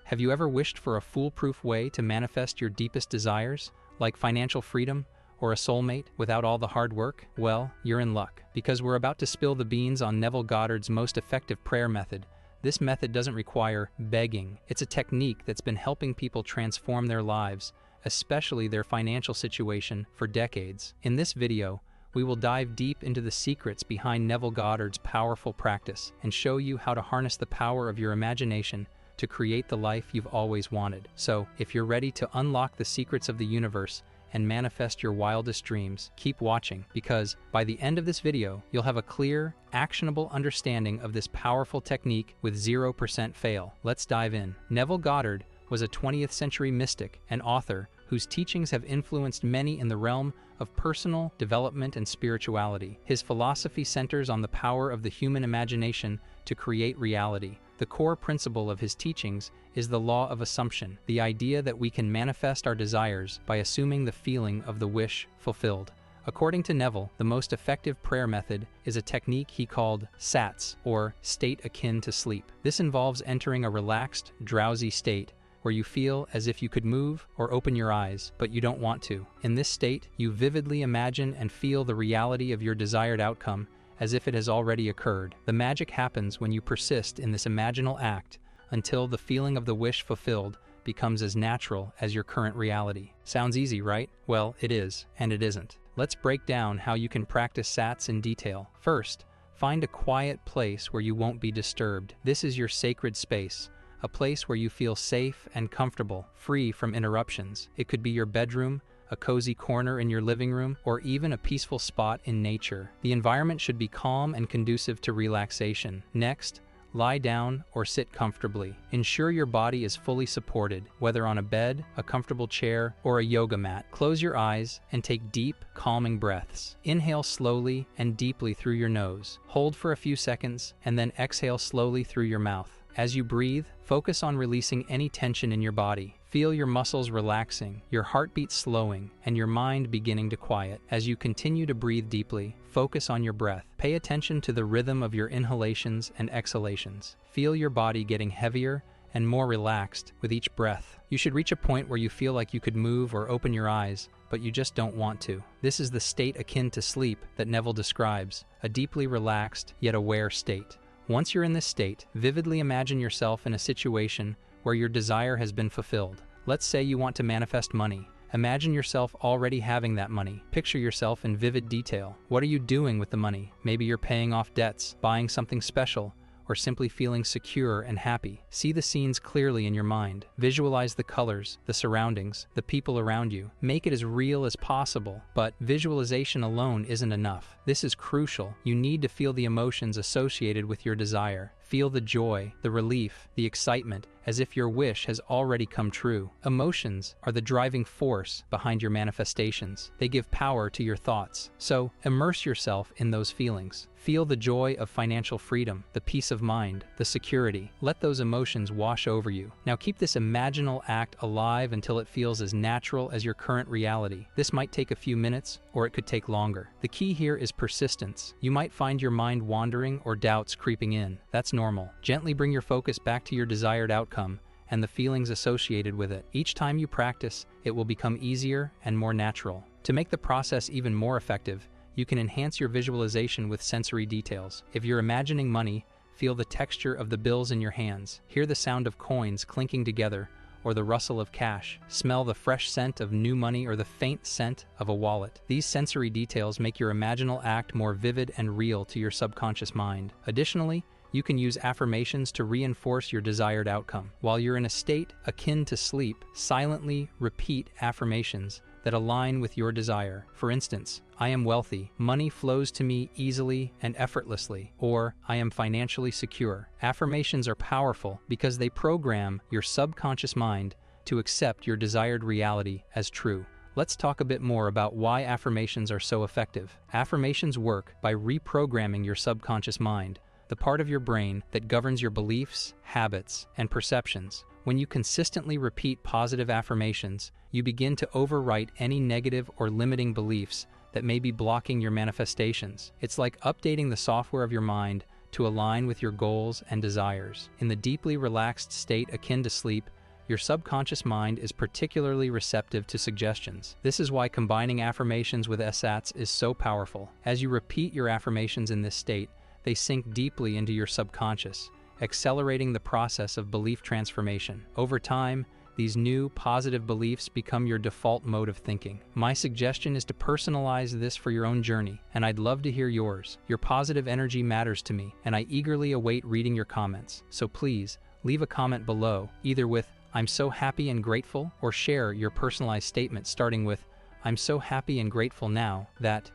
Have you ever wished for a foolproof way to manifest your deepest desires, like financial freedom or a soulmate, without all the hard work? Well, you're in luck, because we're about to spill the beans on Neville Goddard's most effective prayer method. This method doesn't require begging. It's a technique that's been helping people transform their lives, especially their financial situation, for decades. In this video, we will dive deep into the secrets behind Neville Goddard's powerful practice and show you how to harness the power of your imagination to create the life you've always wanted. So, if you're ready to unlock the secrets of the universe and manifest your wildest dreams, keep watching, because by the end of this video, you'll have a clear, actionable understanding of this powerful technique with 0% fail. Let's dive in. Neville Goddard was a 20th century mystic and author whose teachings have influenced many in the realm of personal development and spirituality. His philosophy centers on the power of the human imagination to create reality. The core principle of his teachings is the law of assumption, the idea that we can manifest our desires by assuming the feeling of the wish fulfilled. According to Neville, the most effective prayer method is a technique he called SATS, or state akin to sleep. This involves entering a relaxed, drowsy state where you feel as if you could move or open your eyes, but you don't want to. In this state, you vividly imagine and feel the reality of your desired outcome as if it has already occurred. The magic happens when you persist in this imaginal act until the feeling of the wish fulfilled becomes as natural as your current reality. Sounds easy, right? Well, it is, and it isn't. Let's break down how you can practice SATS in detail. First, find a quiet place where you won't be disturbed. This is your sacred space, a place where you feel safe and comfortable, free from interruptions. It could be your bedroom, a cozy corner in your living room, or even a peaceful spot in nature. The environment should be calm and conducive to relaxation. Next, lie down or sit comfortably. Ensure your body is fully supported, whether on a bed, a comfortable chair, or a yoga mat. Close your eyes and take deep, calming breaths. Inhale slowly and deeply through your nose. Hold for a few seconds, and then exhale slowly through your mouth. As you breathe, focus on releasing any tension in your body. Feel your muscles relaxing, your heartbeat slowing, and your mind beginning to quiet. As you continue to breathe deeply, focus on your breath. Pay attention to the rhythm of your inhalations and exhalations. Feel your body getting heavier and more relaxed with each breath. You should reach a point where you feel like you could move or open your eyes, but you just don't want to. This is the state akin to sleep that Neville describes, a deeply relaxed yet aware state. Once you're in this state, vividly imagine yourself in a situation where your desire has been fulfilled. Let's say you want to manifest money. Imagine yourself already having that money. Picture yourself in vivid detail. What are you doing with the money? Maybe you're paying off debts, buying something special, or simply feeling secure and happy. See the scenes clearly in your mind. Visualize the colors, the surroundings, the people around you. Make it as real as possible, but visualization alone isn't enough. This is crucial. You need to feel the emotions associated with your desire. Feel the joy, the relief, the excitement, as if your wish has already come true. Emotions are the driving force behind your manifestations. They give power to your thoughts. So, immerse yourself in those feelings. Feel the joy of financial freedom, the peace of mind, the security. Let those emotions wash over you. Now keep this imaginal act alive until it feels as natural as your current reality. This might take a few minutes, or it could take longer. The key here is persistence. You might find your mind wandering or doubts creeping in. That's normal. Gently bring your focus back to your desired outcome and the feelings associated with it. Each time you practice, it will become easier and more natural. To make the process even more effective, you can enhance your visualization with sensory details. If you're imagining money, feel the texture of the bills in your hands. Hear the sound of coins clinking together or the rustle of cash. Smell the fresh scent of new money or the faint scent of a wallet. These sensory details make your imaginal act more vivid and real to your subconscious mind. Additionally, you can use affirmations to reinforce your desired outcome. While you're in a state akin to sleep, silently repeat affirmations that align with your desire. For instance, I am wealthy, money flows to me easily and effortlessly, or I am financially secure. Affirmations are powerful because they program your subconscious mind to accept your desired reality as true. Let's talk a bit more about why affirmations are so effective. Affirmations work by reprogramming your subconscious mind, the part of your brain that governs your beliefs, habits, and perceptions. When you consistently repeat positive affirmations, you begin to overwrite any negative or limiting beliefs that may be blocking your manifestations. It's like updating the software of your mind to align with your goals and desires. In the deeply relaxed state akin to sleep, your subconscious mind is particularly receptive to suggestions. This is why combining affirmations with SATs is so powerful. As you repeat your affirmations in this state, they sink deeply into your subconscious, accelerating the process of belief transformation. Over time, these new, positive beliefs become your default mode of thinking. My suggestion is to personalize this for your own journey, and I'd love to hear yours. Your positive energy matters to me, and I eagerly await reading your comments. So please, leave a comment below, either with, "I'm so happy and grateful," or share your personalized statement starting with, "I'm so happy and grateful now that..."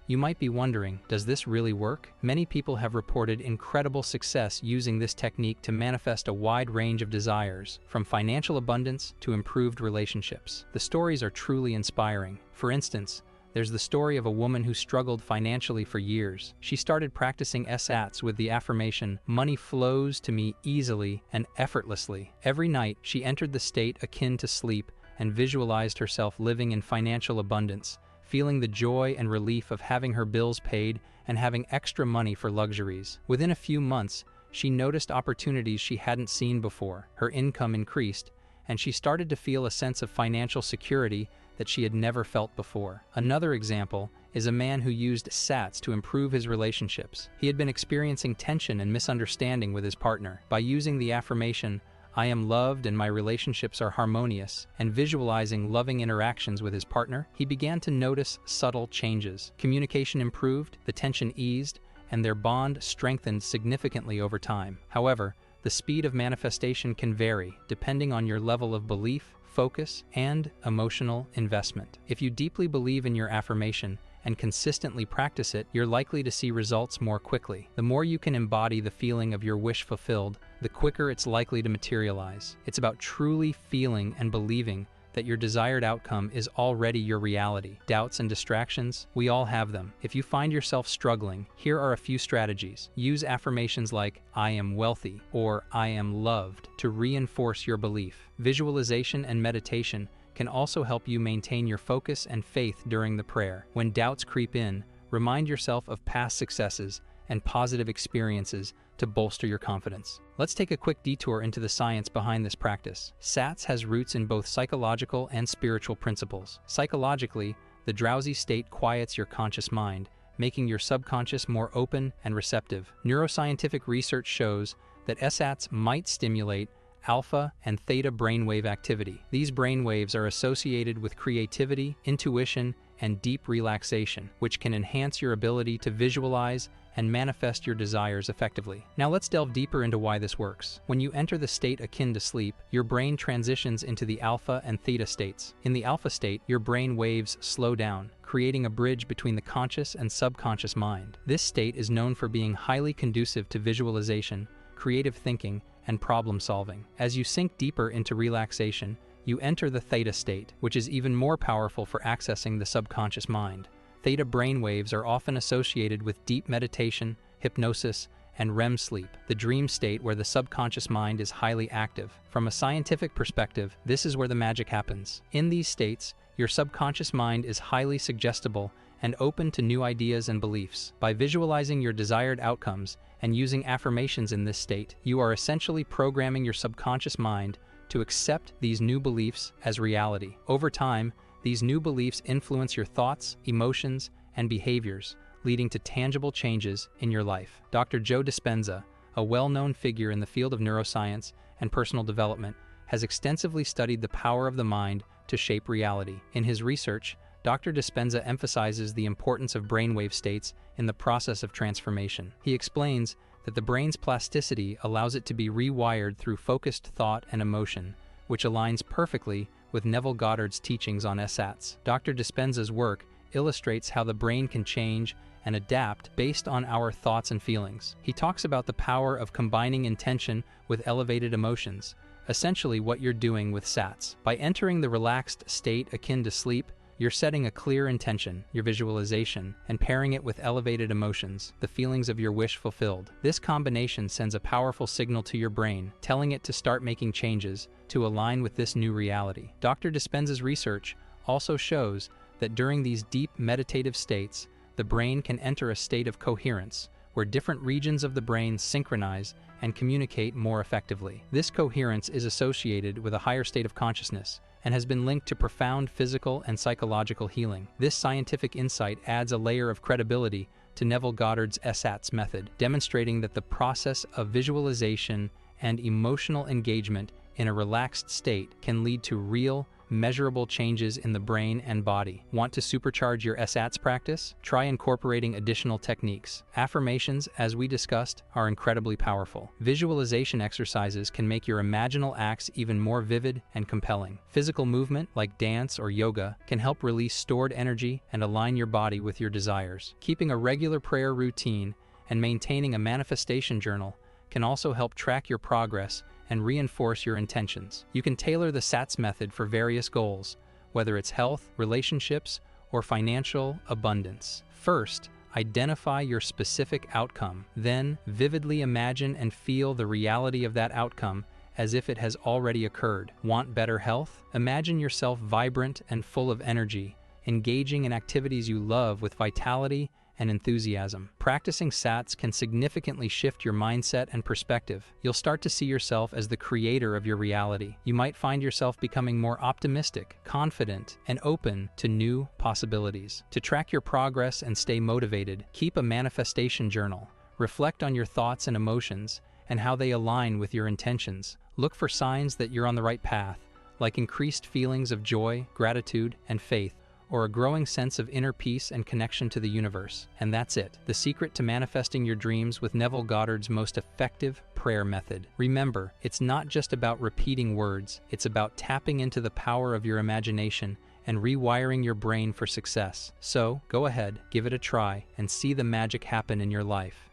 You might be wondering, does this really work? Many people have reported incredible success using this technique to manifest a wide range of desires, from financial abundance to improved relationships. The stories are truly inspiring. For instance, there's the story of a woman who struggled financially for years. She started practicing SATs with the affirmation, "Money flows to me easily and effortlessly." Every night, she entered the state akin to sleep and visualized herself living in financial abundance, feeling the joy and relief of having her bills paid and having extra money for luxuries. Within a few months, she noticed opportunities she hadn't seen before. Her income increased, and she started to feel a sense of financial security that she had never felt before. Another example is a man who used SATs to improve his relationships. He had been experiencing tension and misunderstanding with his partner. By using the affirmation, "I am loved and my relationships are harmonious," and visualizing loving interactions with his partner, he began to notice subtle changes. Communication improved, the tension eased, and their bond strengthened significantly over time. However, the speed of manifestation can vary depending on your level of belief, focus, and emotional investment. If you deeply believe in your affirmation and consistently practice it, you're likely to see results more quickly. The more you can embody the feeling of your wish fulfilled, the quicker it's likely to materialize. It's about truly feeling and believing that your desired outcome is already your reality. Doubts and distractions, we all have them. If you find yourself struggling, here are a few strategies. Use affirmations like, "I am wealthy," or "I am loved," to reinforce your belief. Visualization and meditation can also help you maintain your focus and faith during the prayer. When doubts creep in, remind yourself of past successes and positive experiences to bolster your confidence. Let's take a quick detour into the science behind this practice. SATs has roots in both psychological and spiritual principles. Psychologically, the drowsy state quiets your conscious mind, making your subconscious more open and receptive. Neuroscientific research shows that SATs might stimulate alpha and theta brainwave activity. These brainwaves are associated with creativity, intuition, and deep relaxation, which can enhance your ability to visualize and manifest your desires effectively. Now let's delve deeper into why this works. When you enter the state akin to sleep, your brain transitions into the alpha and theta states. In the alpha state, your brain waves slow down, creating a bridge between the conscious and subconscious mind. This state is known for being highly conducive to visualization, creative thinking, and problem solving. As you sink deeper into relaxation, you enter the theta state, which is even more powerful for accessing the subconscious mind. Theta brainwaves are often associated with deep meditation, hypnosis, and REM sleep, the dream state where the subconscious mind is highly active. From a scientific perspective, this is where the magic happens. In these states, your subconscious mind is highly suggestible and open to new ideas and beliefs. By visualizing your desired outcomes and using affirmations in this state, you are essentially programming your subconscious mind to accept these new beliefs as reality. Over time, these new beliefs influence your thoughts, emotions, and behaviors, leading to tangible changes in your life. Dr. Joe Dispenza, a well-known figure in the field of neuroscience and personal development, has extensively studied the power of the mind to shape reality. In his research, Dr. Dispenza emphasizes the importance of brainwave states in the process of transformation. He explains that the brain's plasticity allows it to be rewired through focused thought and emotion, which aligns perfectly with Neville Goddard's teachings on SATs. Dr. Dispenza's work illustrates how the brain can change and adapt based on our thoughts and feelings. He talks about the power of combining intention with elevated emotions, essentially what you're doing with SATs. By entering the relaxed state akin to sleep, you're setting a clear intention, your visualization, and pairing it with elevated emotions, the feelings of your wish fulfilled. This combination sends a powerful signal to your brain, telling it to start making changes to align with this new reality. Dr. Dispenza's research also shows that during these deep meditative states, the brain can enter a state of coherence, where different regions of the brain synchronize and communicate more effectively. This coherence is associated with a higher state of consciousness and has been linked to profound physical and psychological healing. This scientific insight adds a layer of credibility to Neville Goddard's ESATS method, demonstrating that the process of visualization and emotional engagement in a relaxed state can lead to real, measurable changes in the brain and body. Want to supercharge your ESATS practice? Try incorporating additional techniques. Affirmations, as we discussed, are incredibly powerful. Visualization exercises can make your imaginal acts even more vivid and compelling. Physical movement, like dance or yoga, can help release stored energy and align your body with your desires. Keeping a regular prayer routine and maintaining a manifestation journal can also help track your progress and reinforce your intentions. You can tailor the SATS method for various goals, whether it's health, relationships, or financial abundance. First, identify your specific outcome. Then, vividly imagine and feel the reality of that outcome as if it has already occurred. Want better health? Imagine yourself vibrant and full of energy, engaging in activities you love with vitality and enthusiasm. Practicing SATS can significantly shift your mindset and perspective. You'll start to see yourself as the creator of your reality. You might find yourself becoming more optimistic, confident, and open to new possibilities. To track your progress and stay motivated, keep a manifestation journal. Reflect on your thoughts and emotions and how they align with your intentions. Look for signs that you're on the right path, like increased feelings of joy, gratitude, and faith, or a growing sense of inner peace and connection to the universe. And that's it, the secret to manifesting your dreams with Neville Goddard's most effective prayer method. Remember, it's not just about repeating words, it's about tapping into the power of your imagination and rewiring your brain for success. So, go ahead, give it a try, and see the magic happen in your life.